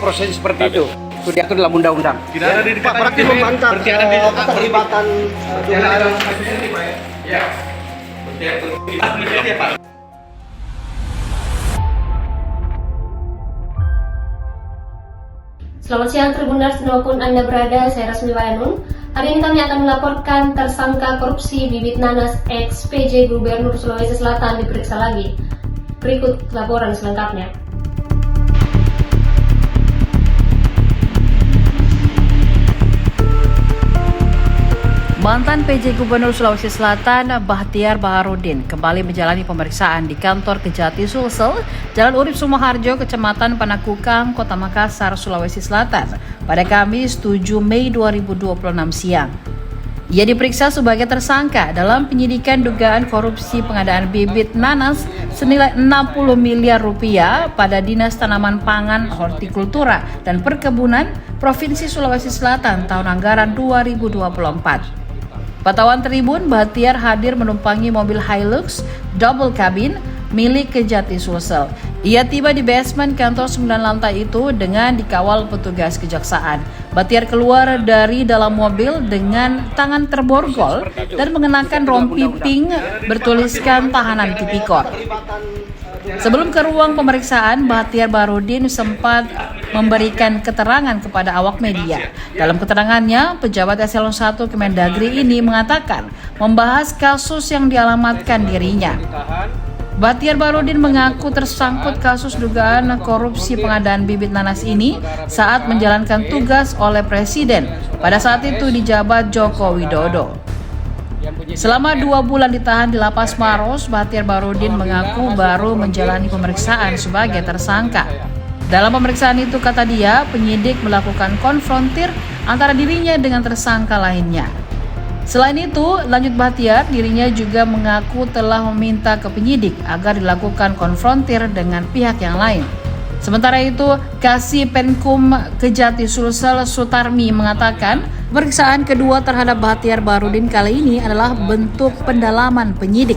proses seperti itu. Itu diatur dalam undang-undang. Tidak ada di Pak, berarti membantah keterlibatan dalam kasus ini, Pak. Ya. Berarti Pak. Selamat siang Tribuners, dimanapun Anda berada, saya Rasmi Wayanun. Hari ini kami akan melaporkan tersangka korupsi Bibit Nanas ex PJ Gubernur Sulawesi Selatan diperiksa lagi. Berikut laporan selengkapnya. Mantan PJ Gubernur Sulawesi Selatan Bahtiar Baharudin kembali menjalani pemeriksaan di kantor Kejati Sulsel, Jalan Urip Sumoharjo, Kecamatan Panakukang, Kota Makassar, Sulawesi Selatan pada Kamis 7 Mei 2026 siang. Ia diperiksa sebagai tersangka dalam penyidikan dugaan korupsi pengadaan bibit nanas senilai 60 miliar rupiah pada Dinas Tanaman Pangan, Hortikultura dan Perkebunan Provinsi Sulawesi Selatan tahun anggaran 2024. Pantauan Tribun, Bahtiar hadir menumpangi mobil Hilux double cabin milik Kejati Sulsel. Ia tiba di basement kantor 9 lantai itu dengan dikawal petugas kejaksaan. Bahtiar keluar dari dalam mobil dengan tangan terborgol dan mengenakan rompi pink bertuliskan tahanan tipikor. Sebelum ke ruang pemeriksaan, Bahtiar Baharudin sempat memberikan keterangan kepada awak media. Dalam keterangannya, pejabat Eselon 1 Kemendagri ini mengatakan membahas kasus yang dialamatkan dirinya. Bahtiar Baharudin mengaku tersangkut kasus dugaan korupsi pengadaan bibit nanas ini saat menjalankan tugas oleh Presiden pada saat itu dijabat Joko Widodo. Selama 2 bulan ditahan di Lapas Maros, Bahtiar Baharudin mengaku baru menjalani pemeriksaan sebagai tersangka. Dalam pemeriksaan itu, kata dia, penyidik melakukan konfrontir antara dirinya dengan tersangka lainnya. Selain itu, lanjut Bahtiar, dirinya juga mengaku telah meminta ke penyidik agar dilakukan konfrontir dengan pihak yang lain. Sementara itu, Kasih Penkum Kejati Sulsel Sutarmi mengatakan pemeriksaan kedua terhadap Bahtiar Baharudin kali ini adalah bentuk pendalaman penyidik.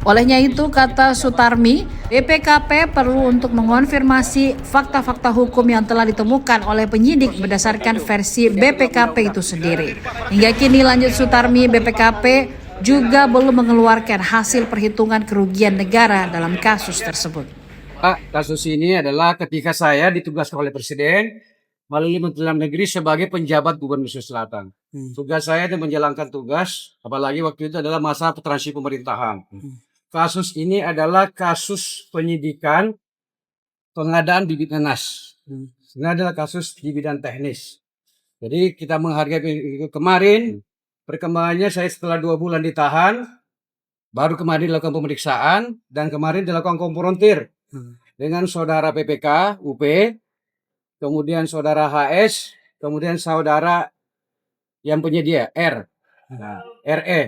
Olehnya itu, kata Sutarmi, BPKP perlu untuk mengonfirmasi fakta-fakta hukum yang telah ditemukan oleh penyidik berdasarkan versi BPKP itu sendiri. Hingga kini, lanjut Sutarmi, BPKP juga belum mengeluarkan hasil perhitungan kerugian negara dalam kasus tersebut. Pak, kasus ini adalah ketika saya ditugaskan oleh Presiden melalui Menteri Dalam Negeri sebagai penjabat Gubernur Sulawesi Selatan. Tugas saya adalah menjalankan tugas, apalagi waktu itu adalah masa transisi pemerintahan. Kasus ini adalah kasus penyidikan pengadaan bibit nanas. Ini adalah kasus di bidang teknis. Jadi kita menghargai kemarin perkembangannya, saya setelah 2 bulan ditahan, baru kemarin dilakukan pemeriksaan dan kemarin dilakukan konfrontir dengan saudara PPK, UP, kemudian saudara HS, kemudian saudara yang penyedia R, RE.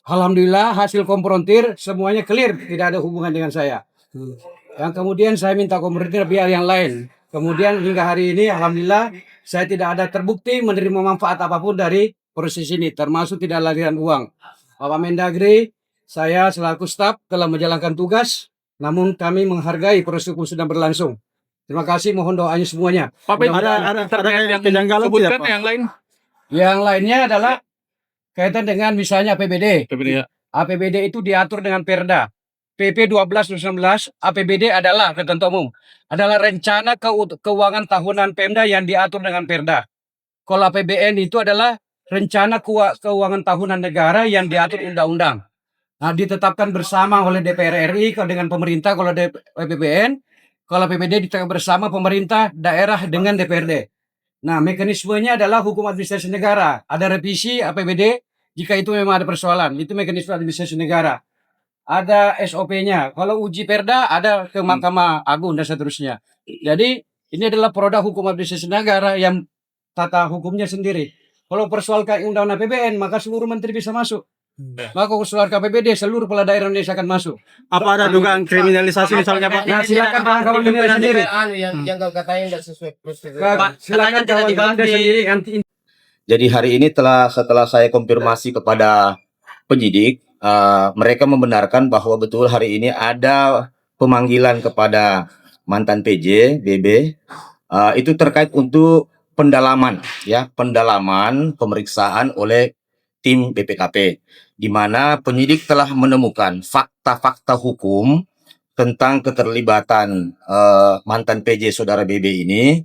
Alhamdulillah hasil konfrontir semuanya clear, tidak ada hubungan dengan saya. Yang kemudian saya minta konfrontir pihak yang lain. Kemudian hingga hari ini alhamdulillah saya tidak ada terbukti menerima manfaat apapun dari proses ini, termasuk tidak aliran uang. Bapak Mendagri, saya selaku staf telah menjalankan tugas, namun kami menghargai proses hukum sedang berlangsung. Terima kasih, mohon doanya semuanya. Pak, ada yang kejanggalan sebutkan yang lain. Yang lainnya adalah kaitan dengan misalnya APBD. APBD itu diatur dengan Perda. PP 12/2019, APBD adalah ketentuan umum. Adalah rencana keuangan tahunan Pemda yang diatur dengan Perda. Kalau APBN itu adalah rencana keuangan tahunan negara yang diatur undang-undang. Nah, ditetapkan bersama oleh DPR RI dengan pemerintah kalau APBN, kalau APBD ditetapkan bersama pemerintah daerah dengan DPRD. Nah, mekanismenya adalah hukum administrasi negara. Ada revisi APBD jika itu memang ada persoalan. Itu mekanisme administrasi negara. Ada SOP-nya. Kalau uji Perda ada ke Mahkamah Agung dan seterusnya. Jadi ini adalah produk hukum administrasi negara yang tata hukumnya sendiri. Kalau persoalkan undang-undang APBN, maka seluruh menteri bisa masuk. Maka usulan KPBD seluruh kepala daerah Indonesia akan masuk. Apa ada dugaan kriminalisasi misalnya, Pak? Nah, silakan kalau menilai sendiri. Yang kau katain tidak sesuai prosedur. Silakan kawan-kawan sendiri. Jadi hari ini setelah saya konfirmasi kepada penyidik, mereka membenarkan bahwa betul hari ini ada pemanggilan kepada mantan PJ, BB, itu terkait untuk pendalaman pemeriksaan oleh tim BPKP, di mana penyidik telah menemukan fakta-fakta hukum tentang keterlibatan mantan PJ saudara BB ini.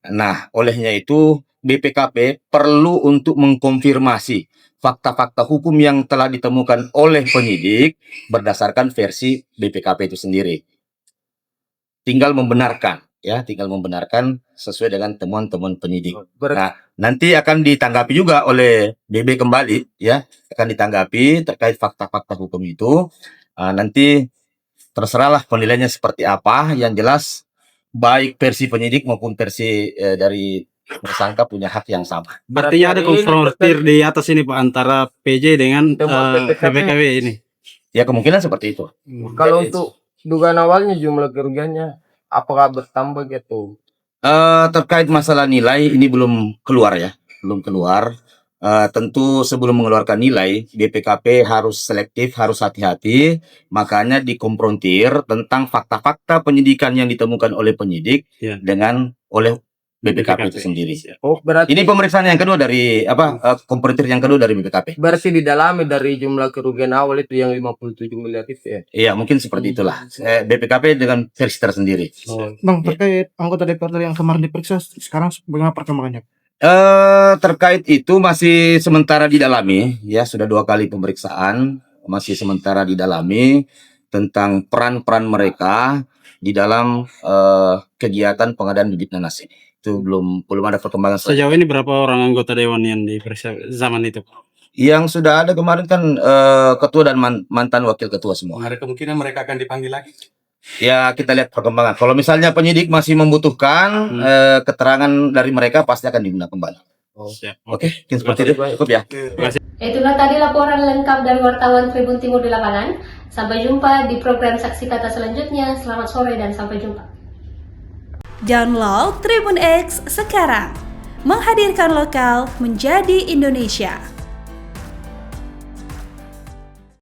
Nah, olehnya itu BPKP perlu untuk mengkonfirmasi fakta-fakta hukum yang telah ditemukan oleh penyidik berdasarkan versi BPKP itu sendiri. Tinggal membenarkan sesuai dengan temuan-temuan penyidik. Nah, nanti akan ditanggapi juga oleh BB kembali, ya, akan ditanggapi terkait fakta-fakta hukum itu. Nanti terserahlah penilaiannya seperti apa. Yang jelas baik versi penyidik maupun versi dari tersangka punya hak yang sama. Artinya ada konfrontir di atas ini Pak antara PJ dengan BPKP ini. Ya kemungkinan seperti itu. Kalau untuk dugaan awalnya jumlah kerugiannya apakah bertambah gitu? Terkait masalah nilai ini belum keluar ya, belum keluar. Tentu sebelum mengeluarkan nilai, BPKP harus selektif, harus hati-hati. Makanya dikonfrontir tentang fakta-fakta penyidikan yang ditemukan oleh penyidik dengan oleh BPKP itu sendiri. Oh, berarti Ini pemeriksaan yang kedua dari konfrontir yang kedua dari BPKP. berarti didalami dari jumlah kerugian awal itu yang 57 miliar itu ya. Iya, mungkin seperti itulah. BPKP dengan versi tersendiri. Bang, terkait anggota DPR yang kemarin diperiksa, sekarang bagaimana perkembangannya? Terkait itu masih sementara didalami, ya, sudah 2 kali pemeriksaan, masih sementara didalami tentang peran-peran mereka di dalam kegiatan pengadaan bibit nanas ini. Itu belum ada perkembangan. Sejauh ini berapa orang anggota dewan yang diperiksa zaman itu? Yang sudah ada kemarin kan ketua dan mantan wakil ketua semua. Ada kemungkinan mereka akan dipanggil lagi. Ya, kita lihat perkembangan. Kalau misalnya penyidik masih membutuhkan keterangan dari mereka, pasti akan digunakan kembali. Oke, seperti itu cukup ya. Itulah tadi laporan lengkap dari wartawan Tribun Timur di lapangan. Sampai jumpa di program Saksi Kata selanjutnya. Selamat sore dan sampai jumpa. Download Tribun X sekarang, menghadirkan lokal menjadi Indonesia.